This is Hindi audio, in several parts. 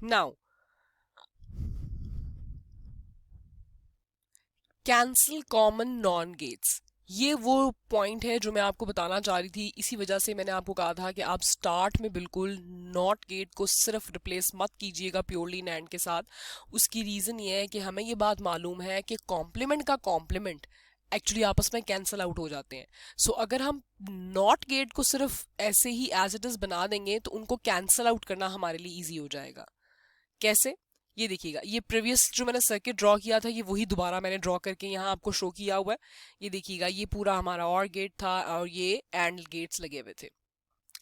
Now cancel common not gates, ये वो पॉइंट है जो मैं आपको बताना चाह रही थी। इसी वजह से मैंने आपको कहा था कि आप स्टार्ट में बिल्कुल नॉट गेट को सिर्फ रिप्लेस मत कीजिएगा प्योरली नैंड के साथ। उसकी रीज़न ये है कि हमें ये बात मालूम है कि कॉम्प्लीमेंट का कॉम्प्लीमेंट एक्चुअली आपस में कैंसल आउट हो जाते हैं। सो अगर हम नॉट गेट को सिर्फ ऐसे ही एज इट इज़ बना देंगे तो उनको कैंसल आउट करना हमारे लिए ईजी हो जाएगा। कैसे? ये देखिएगा, ये प्रीवियस जो मैंने सर्किट ड्रॉ किया था ये वही दोबारा मैंने ड्रॉ करके यहाँ आपको शो किया हुआ है। ये देखिएगा, ये पूरा हमारा और गेट था और ये एंड गेट्स लगे हुए थे।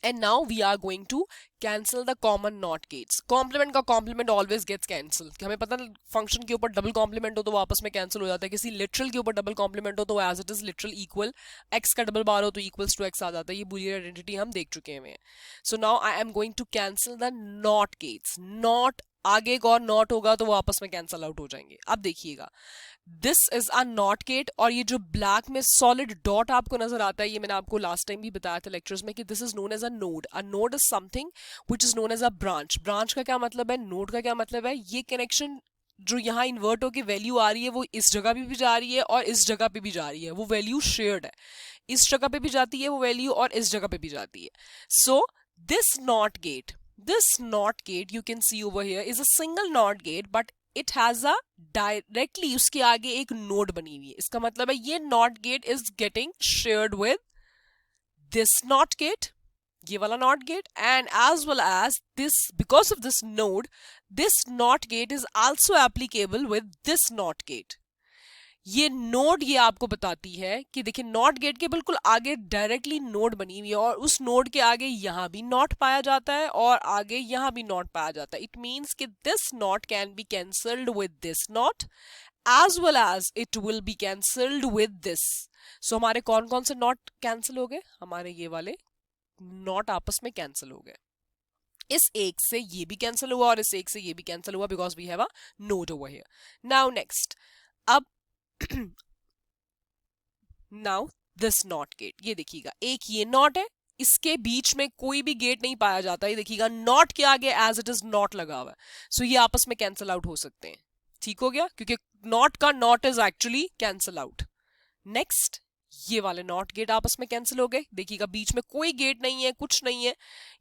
And now we are going to cancel the common not gates. Complement का कॉम्प्लीमेंट ऑलवेज गेट्स कैंसिल। हमें पता है फंक्शन के ऊपर डबल कॉम्प्लीमेंट हो तो वो आपस में कैंसिल हो जाता है, किसी लिटरल के ऊपर डबल कॉम्प्लीमेंट हो तो as it is literal equal, X का डबल बार हो तो इक्वल्स टू एक्स आ जाता है। ये बुलियन आइडेंटिटी हम देख चुके हैं। So now I am going to cancel the not gates. Not आगे एक और नॉट होगा तो वो आपस में कैंसिल आउट हो जाएंगे। अब देखिएगा, this is a not gate, और ये जो ब्लैक में सॉलिड डॉट आपको नजर आता है, ये मैंने आपको लास्ट टाइम भी बताया था लेक्चर्स में कि this is known as a node. A node is something which is known as a branch. Branch का क्या मतलब है, नोड का क्या मतलब है? ये कनेक्शन जो यहाँ इन्वर्ट होकर वैल्यू आ रही है वो इस जगह पे भी जा रही है और इस जगह पे भी जा रही है। वो वैल्यू शेयर्ड है, इस जगह पे भी जाती है वो वैल्यू और इस जगह पे भी जाती है। So this not get you can see over here is a single not gate, but it has a directly उसके आगे एक नोड बनी हुई है। इसका मतलब है ये not gate is getting shared with this not gate, ये वाला not gate, and as well as this, because of this node this not gate is also applicable with this not gate. ये नोड ये आपको बताती है कि देखिए नॉट गेट के बिल्कुल आगे डायरेक्टली नोड बनी हुई है और उस नोड के आगे यहां भी नॉट पाया जाता है और आगे यहां भी नॉट पाया जाता है। इट मीन्स कि this not can be cancelled with this not as well as it will be cancelled with this. So हमारे कौन कौन से नॉट कैंसिल हो गए? हमारे ये वाले नॉट आपस में कैंसिल हो गए। इस एक से ये भी कैंसिल हुआ और इस एक से ये भी कैंसिल हुआ because we have a node over here. Now next, अब नाउ दिस नॉट गेट, ये देखिएगा एक ये नॉट है, इसके बीच में कोई भी गेट नहीं पाया जाता। ये देखिएगा नॉट के आगे एज इट इज नॉट लगा हुआ है। सो ये आपस में कैंसिल आउट हो सकते हैं। ठीक हो गया, क्योंकि नॉट का not is actually cancel out. Next, ये वाले नॉट गेट आपस में कैंसिल हो गए। देखिएगा बीच में कोई गेट नहीं है, कुछ नहीं है,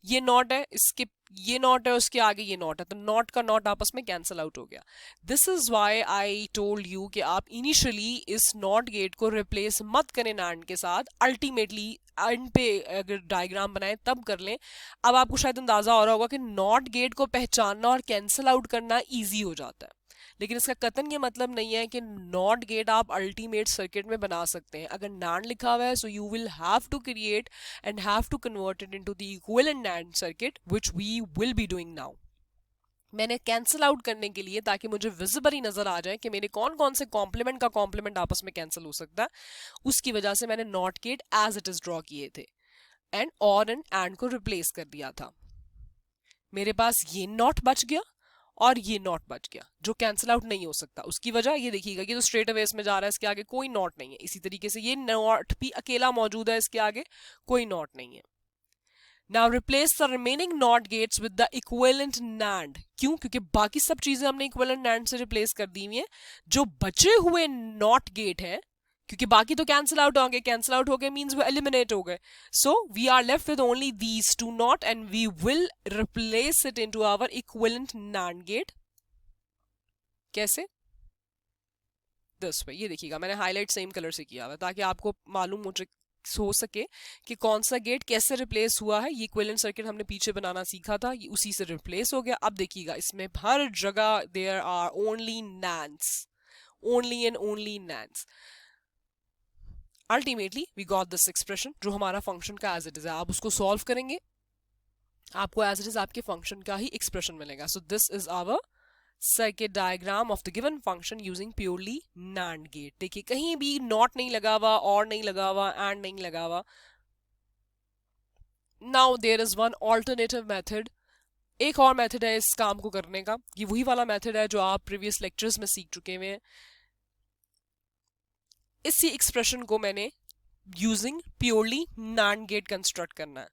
ये नॉट है, इसके ये नॉट है, उसके आगे ये नॉट है, तो नॉट का नॉट आपस में कैंसिल आउट हो गया। This is why I told you कि आप इनिशियली इस नॉट गेट को रिप्लेस मत करें नैंड के साथ, अल्टीमेटली एंड पे अगर डायग्राम बनाए तब कर लें। अब आपको शायद अंदाजा हो रहा होगा कि नॉट गेट को पहचानना और कैंसिल आउट करना ईजी हो जाता है, लेकिन इसका कतन ये मतलब नहीं है कि नॉट गेट आप अल्टीमेट सर्किट में बना सकते हैं। अगर नैंड लिखा हुआ है so you will have to create and have to convert it into the equivalent NAND circuit which we will be doing now. मैंने कैंसिल आउट करने के लिए, ताकि मुझे विजिबल ही नजर आ जाए कि मेरे कौन कौन से कॉम्प्लीमेंट का कॉम्प्लीमेंट आपस में कैंसिल हो सकता है, उसकी वजह से मैंने not gate as it is draw किए थे एंड और एंड को रिप्लेस कर दिया था। मेरे पास ये नॉट बच गया और ये नॉट बच गया जो कैंसिल आउट नहीं हो सकता। उसकी वजह ये देखिएगा कि तो स्ट्रेट अवे में जा रहा है, इसके आगे कोई नॉट नहीं है। इसी तरीके से ये नॉट भी अकेला मौजूद है, इसके आगे कोई नॉट नहीं है। Now replace the remaining not gates with the equivalent NAND. क्यों? क्योंकि बाकी सब चीजें हमने इक्विवेलेंट नैंड से रिप्लेस कर दी हुई है। जो बचे हुए नॉट गेट है, क्योंकि बाकी तो कैंसिल आउट होंगे, कैंसिल आउट हो गए मींस वो एलिमिनेट हो गए, so we are left with only these two not and we will replace it into our equivalent NAND gate. कैसे? This way. ये देखिएगा मैंने हाईलाइट सेम कलर से किया हुआ ताकि आपको मालूम हो सके कि कौन सा गेट कैसे रिप्लेस हुआ है। ये इक्विवेलेंट सर्किट हमने पीछे बनाना सीखा था, ये उसी से रिप्लेस हो गया। अब देखिएगा इसमें हर जगह there are only NANDs, only and only NANDs. Ultimately we got this expression जो हमारा फंक्शन का एज इट इज है। आप उसको सॉल्व करेंगे, आपको एज इट इज आपके फंक्शन का ही एक्सप्रेशन मिलेगा। So this is our circuit diagram of the given function using purely NAND gate. देखिए कहीं भी नॉट नहीं लगा हुआ, और नहीं लगा हुआ, एंड नहीं लगा हुआ। Now there is one alternative method. एक और मेथड है इस काम को करने का, ये वही वाला मेथड है जो आप प्रीवियस लेक्चर्स में सीख चुके हुए हैं। इसी एक्सप्रेशन को मैंने using purely NAND gate construct करना है।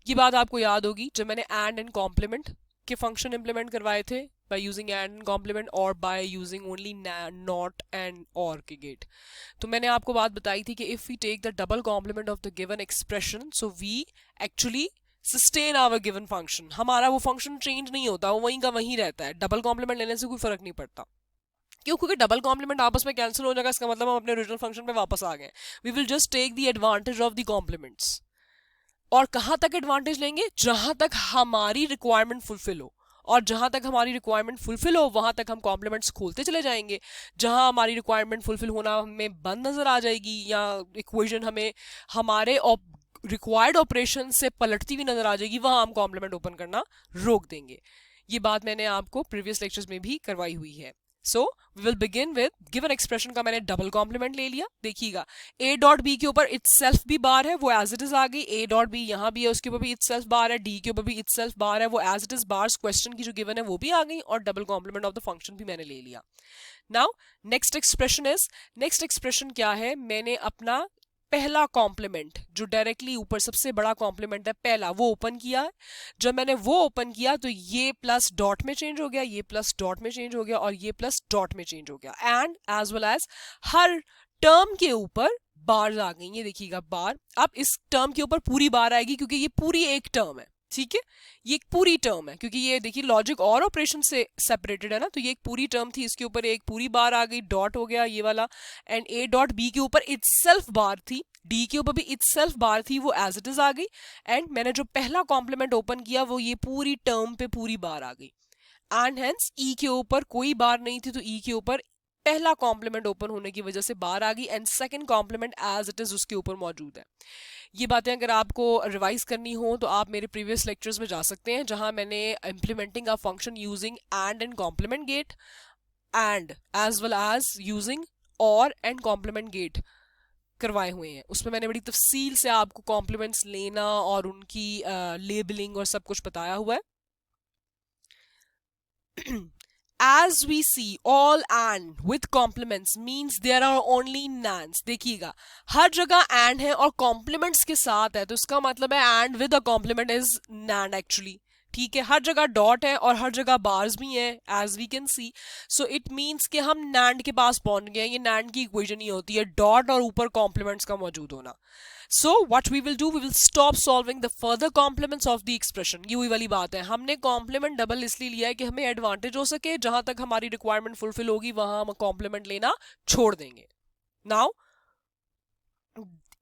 ये बात आपको याद होगी जब मैंने एंड कॉम्प्लीमेंट के फंक्शन इंप्लीमेंट करवाए थे बाय यूजिंग एंड कॉम्प्लीमेंट और by using only not and or के गेट। तो मैंने आपको बात बताई थी कि if we take the double complement of the given expression so we actually sustain our given function. हमारा वो फंक्शन चेंज नहीं होता, वो वहीं का वहीं रहता है। डबल कॉम्प्लीमेंट लेने से कोई फर्क नहीं पड़ता। क्यों? क्योंकि डबल कॉम्प्लीमेंट आपस में कैंसिल हो जाएगा, इसका मतलब हम अपने ओरिजिनल फंक्शन पे वापस आ गए। We will just take the advantage of the complements. और कहां तक एडवांटेज लेंगे? जहां तक हमारी रिक्वायरमेंट फुलफिल हो, और जहां तक हमारी रिक्वायरमेंट फुलफिल हो वहां तक हम कॉम्प्लीमेंट्स खोलते चले जाएंगे। जहां हमारी रिक्वायरमेंट फुलफिल होना हमें बंद नजर आ जाएगी या इक्वेशन हमें हमारे रिक्वायर्ड ऑपरेशन से पलटती हुई नजर आ जाएगी, वहां हम कॉम्प्लीमेंट ओपन करना रोक देंगे। ये बात मैंने आपको प्रीवियस लेक्चर्स में भी करवाई हुई है। So we will begin with given expression का मैंने डबल कॉम्प्लीमेंट ले लिया। देखिएगा a डॉट बी के ऊपर इटसेल्फ भी बार है, वो एज इट इज आ गई। a डॉट बी यहाँ भी है, उसके ऊपर भी इटसेल्फ बार है। d के ऊपर भी इटसेल्फ बार है, वो as it is bars question की जो गिवन है वो भी आ गई, और double complement of the function भी मैंने ले लिया। नाउ नेक्स्ट एक्सप्रेशन क्या है? मैंने अपना पहला कॉम्प्लीमेंट जो डायरेक्टली ऊपर सबसे बड़ा कॉम्प्लीमेंट है पहला, वो ओपन किया है। जब मैंने वो ओपन किया तो ये प्लस डॉट में चेंज हो गया, ये प्लस डॉट में चेंज हो गया, और ये प्लस डॉट में चेंज हो गया। एंड एज वेल एज हर टर्म के ऊपर बार्स आ गई। ये देखिएगा बार, अब इस टर्म के ऊपर पूरी बार आएगी क्योंकि ये पूरी एक टर्म है। ठीक है, ये एक पूरी टर्म है क्योंकि ये देखिए लॉजिक और ऑपरेशन से सेपरेटेड है ना, तो ये एक पूरी टर्म थी, इसके ऊपर एक पूरी बार आ गई, डॉट हो गया ये वाला। एंड a डॉट बी के ऊपर इटसेल्फ बार थी, d के ऊपर भी इटसेल्फ बार थी, वो एज इट इज आ गई। एंड मैंने जो पहला कॉम्प्लीमेंट ओपन किया वो ये पूरी टर्म पे पूरी बार आ गई। एंड हेंस e के ऊपर कोई बार नहीं थी, तो e के ऊपर पहला कॉम्प्लीमेंट ओपन होने की वजह से बार आ गई, and second complement as it is उसके ऊपर मौजूद है। ये बातें अगर आपको रिवाइज करनी हो तो आप मेरे प्रीवियस लेक्चर्स में जा सकते हैं, जहां मैंने implementing a function using and complement gate and as well as using or and complement gate करवाए हुए हैं। उसमें मैंने बड़ी तफसील से आपको कॉम्प्लीमेंट्स लेना और उनकी लेबलिंग और सब कुछ बताया हुआ है। As we see, all and with complements means there are only nands। देखिएगा हर जगह and है और complements के साथ है, तो इसका मतलब है and with a complement is nand actually। ठीक है, हर जगह डॉट है और हर जगह बार्स भी हैं as we can see. So it means कि हम नैंड के पास पहुंच गए। ये नैंड की इक्वेशन ही होती है डॉट और ऊपर कॉम्प्लीमेंट्स का मौजूद होना। So what we will do, we will stop solving the further complements of the expression. ये वही वाली बात है, हमने कॉम्प्लीमेंट डबल इसलिए लिया है कि हमें एडवांटेज हो सके, जहां तक हमारी रिक्वायरमेंट फुलफिल होगी वहां हम कॉम्प्लीमेंट लेना छोड़ देंगे। नाउ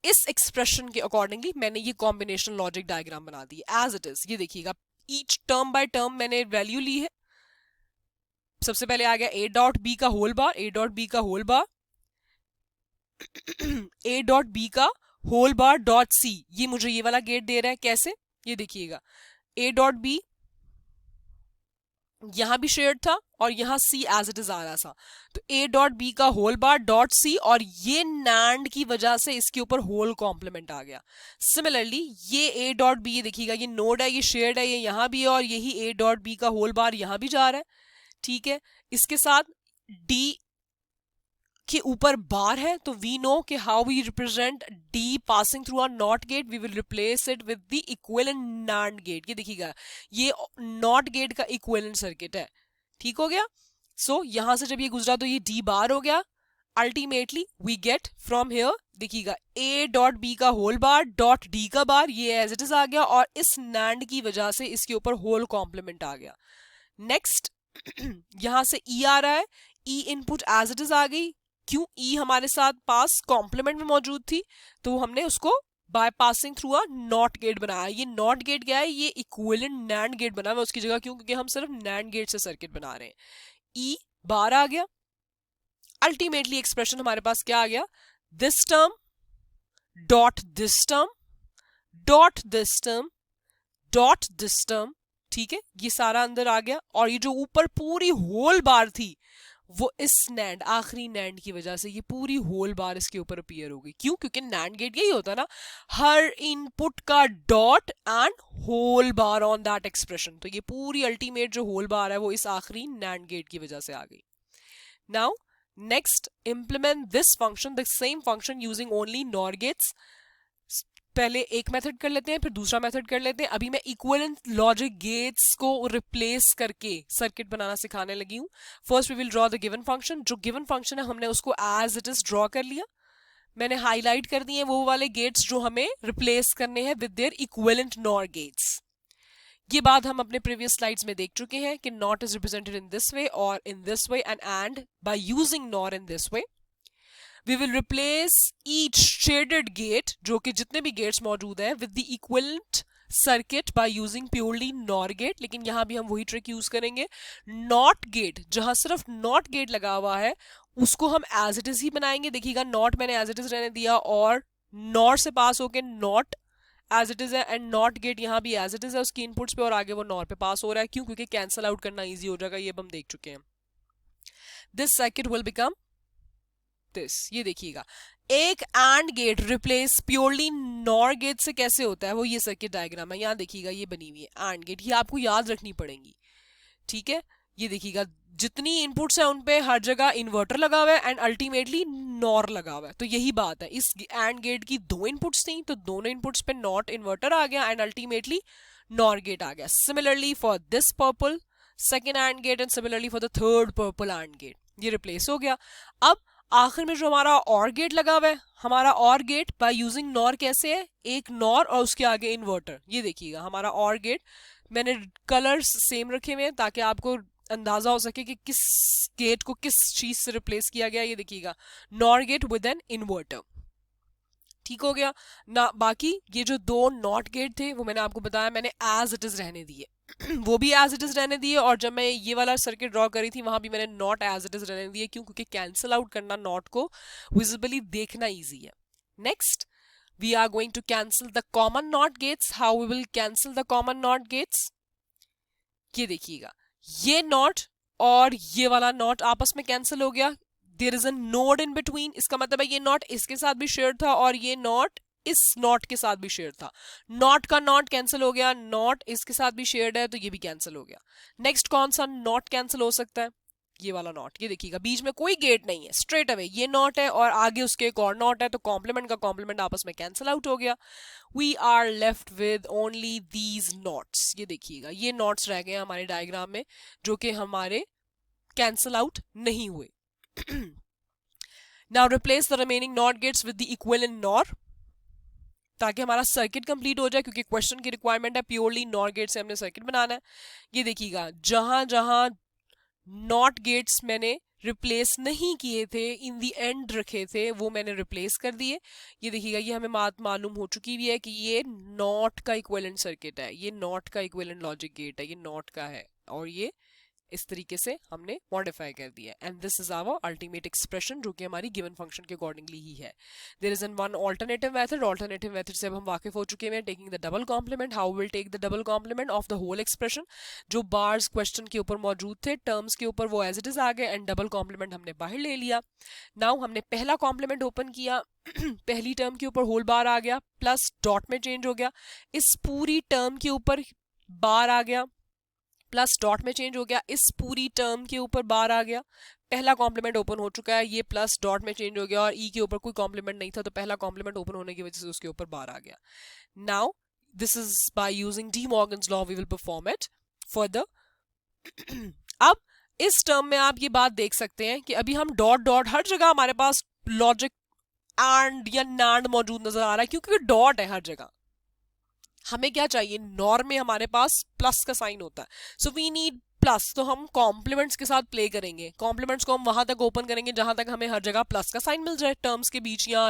इस एक्सप्रेशन के अकॉर्डिंगली मैंने ये कॉम्बिनेशन लॉजिक डायग्राम बना दी एज इट इज। ये देखिएगा ईच टर्म बाय टर्म मैंने वैल्यू ली है। सबसे पहले आ गया a डॉट बी का whole bar, a dot B का whole bar, a dot B का होल बार डॉट सी। ये मुझे ये वाला गेट दे रहा है, कैसे? ये देखिएगा a डॉट बी यहां भी शेयर्ड था और यहां सी एज इट इज आ रहा था, तो a डॉट बी का होल बार डॉट सी, और ये नैंड की वजह से इसके ऊपर होल कॉम्प्लीमेंट आ गया। सिमिलरली ये a डॉट बी, ये देखिएगा ये नोड है, ये शेयर्ड है, ये यहां भी है, और यही a डॉट बी का होल बार यहां भी जा रहा है। ठीक है, इसके साथ d के ऊपर बार है, तो वी नो कि how we represent d passing through a not gate, we will replace it with the equivalent NAND gate. ये देखिएगा ये नॉट गेट का इक्विवेलेंट सर्किट है। ठीक हो गया। सो यहां से जब ये गुजरा तो ये d बार हो गया। Ultimately we get from here, देखिएगा a डॉट बी का होल बार डॉट d का बार, ये एज इट इज आ गया, और इस नैंड की वजह से इसके ऊपर होल कॉम्प्लीमेंट आ गया। नेक्स्ट यहां से e आ रहा है, e input as it is आ गई। क्यों? e हमारे साथ पास कॉम्प्लीमेंट में मौजूद थी, तो हमने उसको by passing through a not gate बनाया। ये नॉट गेट क्या है? ये इक्विवेलेंट नैंड गेट बना हुआ उसकी जगह। क्यों? क्योंकि हम सिर्फ नैंड गेट से सर्किट बना रहे हैं। e बार आ गया। अल्टीमेटली एक्सप्रेशन हमारे पास क्या आ गया? This term dot this term dot this term dot this term. ठीक है, ये सारा अंदर आ गया, और ये जो ऊपर पूरी होल बार थी वो इस नैंड आखिरी नैंड की वजह से ये पूरी होल बार इसके ऊपर अपीयर हो गई। क्यों? क्योंकि नैंड गेट यही होता ना, हर इनपुट का dot and whole bar on that expression. तो ये पूरी अल्टीमेट जो होल बार है वो इस आखिरी नैंड गेट की वजह से आ गई। Now next, implement this function, the same function using only NOR gates। पहले एक मेथड कर लेते हैं, फिर दूसरा मेथड कर लेते हैं। अभी मैं इक्विवेलेंट लॉजिक गेट्स को रिप्लेस करके सर्किट बनाना सिखाने लगी हूँ। First we will draw the given function. जो गिवन फंक्शन है हमने उसको एज इट इज ड्रॉ कर लिया। मैंने हाईलाइट कर दिए वो वाले गेट्स जो हमें रिप्लेस करने हैं with their equivalent NOR gates. ये बात हम अपने प्रीवियस स्लाइड्स में देख चुके हैं कि not is represented in this way और in this way and by using NOR in this way we will replace each shaded gate, जो कि जितने भी गेट्स मौजूद हैं, with the equivalent circuit by using purely NOR gate। लेकिन यहां भी हम वही ट्रिक यूज करेंगे। नॉट गेट, जहां सिर्फ नॉट गेट लगा हुआ है, उसको हम एज इट इज ही बनाएंगे। देखिएगा नॉट मैंने एज इट इज रहने दिया और नॉर से पास होके नॉट एज इट इज है, एंड नॉट गेट यहाँ भी एज इट इज है उसकी इनपुट्स पे और आगे वो नॉर पे पास हो रहा है। क्यों? क्योंकि कैंसल आउट करना ईजी हो जाएगा, ये हम देख चुके हैं। This circuit will become this. ये देखिएगा एक AND gate replace purely NOR gate से कैसे होता है, वो ये सर्किट डायग्राम है। यहाँ देखिएगा ये बनी हुई है एंड गेट, ये आपको याद रखनी पड़ेगी, ठीक है। ये देखिएगा जितनी इनपुट्स है उनपे हर जगह इन्वर्टर लगा हुआ है एंड अल्टीमेटली नॉर लगा हुआ है। तो यही बात है, इस एंड गेट की दो इनपुट्स थी तो दोनों इनपुट्स पे नॉट इन्वर्टर आ गया एंड अल्टीमेटली नॉर गेट आ गया। Similarly for this purple second AND gate and similarly for the third purple AND gate, ये रिप्लेस हो गया। अब आखिर में जो हमारा और गेट लगा हुआ है, हमारा और गेट बाय यूजिंग नॉर कैसे है, एक नॉर और उसके आगे इन्वर्टर। ये देखिएगा हमारा और गेट, मैंने कलर्स सेम रखे हुए हैं ताकि आपको अंदाजा हो सके कि किस गेट को किस चीज से रिप्लेस किया गया। ये देखिएगा NOR gate with an inverter, ठीक हो गया ना। बाकी ये जो दो नॉट गेट थे वो मैंने आपको बताया मैंने एज इट इज रहने दिए वो भी एज इट इज रहने दिए, और जब मैं ये वाला सर्किट ड्रॉ करी थी वहां भी मैंने नॉट एज इट इज रहने दिए। क्यों? क्योंकि कैंसिल आउट करना नॉट को विजिबली देखना इजी है। Next we are going to cancel the common not gates. How we will cancel the common not gates, ये देखिएगा ये नॉट और ये वाला नॉट आपस में कैंसिल हो गया। There is a node in between, इसका मतलब है ये नॉट इसके साथ भी शेयर था और ये नॉट इस नॉट के साथ भी शेयर था। नॉट का नॉट कैंसिल हो गया, नॉट इसके साथ भी शेयर्ड है तो ये भी कैंसिल हो गया। नेक्स्ट कौन सा नॉट कैंसिल हो सकता है, ये वाला नॉट। ये देखिएगा बीच में कोई गेट नहीं है, स्ट्रेट अवे ये नॉट है और आगे उसके एक और नॉट है, तो कॉम्प्लीमेंट का कॉम्प्लीमेंट आपस में कैंसिल आउट हो गया। We are left with only these NOTs. ये देखिएगा ये नॉट्स रह गए हमारे डायग्राम में जो कि हमारे कैंसिल आउट नहीं हुए। Now replace the remaining not gates with the equivalent NOR ताकि हमारा सर्किट कंप्लीट हो जाए, क्योंकि क्वेश्चन की रिक्वायरमेंट है प्योरली नॉर गेट से हमने सर्किट बनाना है। ये देखिएगा जहां जहां नॉट गेट्स मैंने रिप्लेस नहीं किए थे, इन दी एंड रखे थे, वो मैंने रिप्लेस कर दिए। ये देखिएगा ये हमें बात मालूम हो चुकी भी है कि ये नॉट का इक्विवेलेंट सर्किट है, ये नॉट का इक्विवेलेंट लॉजिक गेट है, ये नॉट का है और ये इस तरीके से हमने मॉडिफाई कर दिया। And this is our ultimate expression जो कि हमारी गिवन फंक्शन के अकॉर्डिंगली ही है। There is an one alternative method से अब हम वाकिफ हो चुके हैं। Taking the double complement, how will take the double complement of the whole expression. जो बार्स क्वेश्चन के ऊपर मौजूद थे टर्म्स के ऊपर वो एज इट इज आ गए एंड डबल कॉम्प्लीमेंट हमने बाहर ले लिया। नाउ हमने पहला कॉम्प्लीमेंट ओपन किया पहली टर्म के ऊपर होल बार आ गया प्लस डॉट में चेंज हो गया, इस पूरी टर्म के ऊपर बार आ गया प्लस डॉट में चेंज हो गया, इस पूरी टर्म के ऊपर बार आ गया। पहला कॉम्प्लीमेंट ओपन हो चुका है, ये प्लस डॉट में चेंज हो गया और ई के ऊपर कोई कॉम्प्लीमेंट नहीं था तो पहला कॉम्प्लीमेंट ओपन होने की वजह से उसके ऊपर बार आ गया। Now this is by using De Morgan's law we will perform it further. अब इस टर्म में आप ये बात देख सकते हैं कि अभी हम डॉट डॉट हर जगह हमारे पास लॉजिक एंड या नैंड मौजूद नजर आ रहा है क्योंकि डॉट है हर जगह। हमें क्या चाहिए, नॉर में हमारे पास प्लस का साइन होता है, सो वी नीड प्लस। तो हम कॉम्प्लीमेंट्स के साथ प्ले करेंगे, कॉम्प्लीमेंट्स को हम वहां तक ओपन करेंगे जहां तक हमें हर जगह प्लस का साइन मिल जाए टर्म्स के बीच या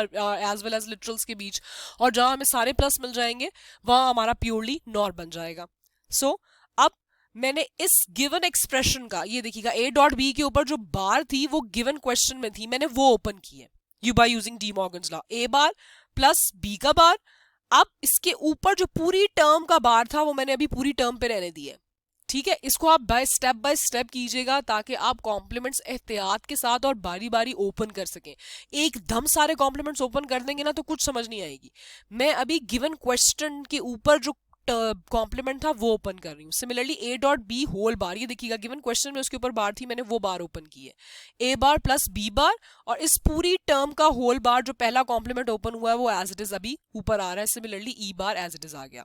एज वेल एज लिटरल्स के बीच, और जहां हमें सारे प्लस मिल जाएंगे वहां हमारा प्योरली नॉर बन जाएगा। सो अब मैंने इस गिवन एक्सप्रेशन का, ये देखिएगा ए डॉट बी के ऊपर जो बार थी वो गिवन क्वेश्चन में थी, मैंने वो ओपन की है you by using De Morgan's law. A bar plus B का बार, अब इसके ऊपर जो पूरी टर्म का बार था वो मैंने अभी पूरी टर्म पे रहने दी है, ठीक है। इसको आप बाय स्टेप कीजिएगा ताकि आप कॉम्प्लीमेंट्स एहतियात के साथ और बारी बारी ओपन कर सकें। एकदम सारे कॉम्प्लीमेंट्स ओपन कर देंगे ना तो कुछ समझ नहीं आएगी। मैं अभी गिवन क्वेश्चन के ऊपर जो कॉम्प्लीमेंट था वो ओपन कर रही हूँ। Similarly A dot B whole bar, ये देखिएगा गिवन क्वेश्चन में उसके ऊपर बार थी, मैंने वो बार ओपन की है, ए बार प्लस बी बार, और इस पूरी टर्म का होल बार जो पहला कॉम्प्लीमेंट ओपन हुआ है वो एज इट इज अभी ऊपर आ रहा है। Similarly e bar as it is आ गया।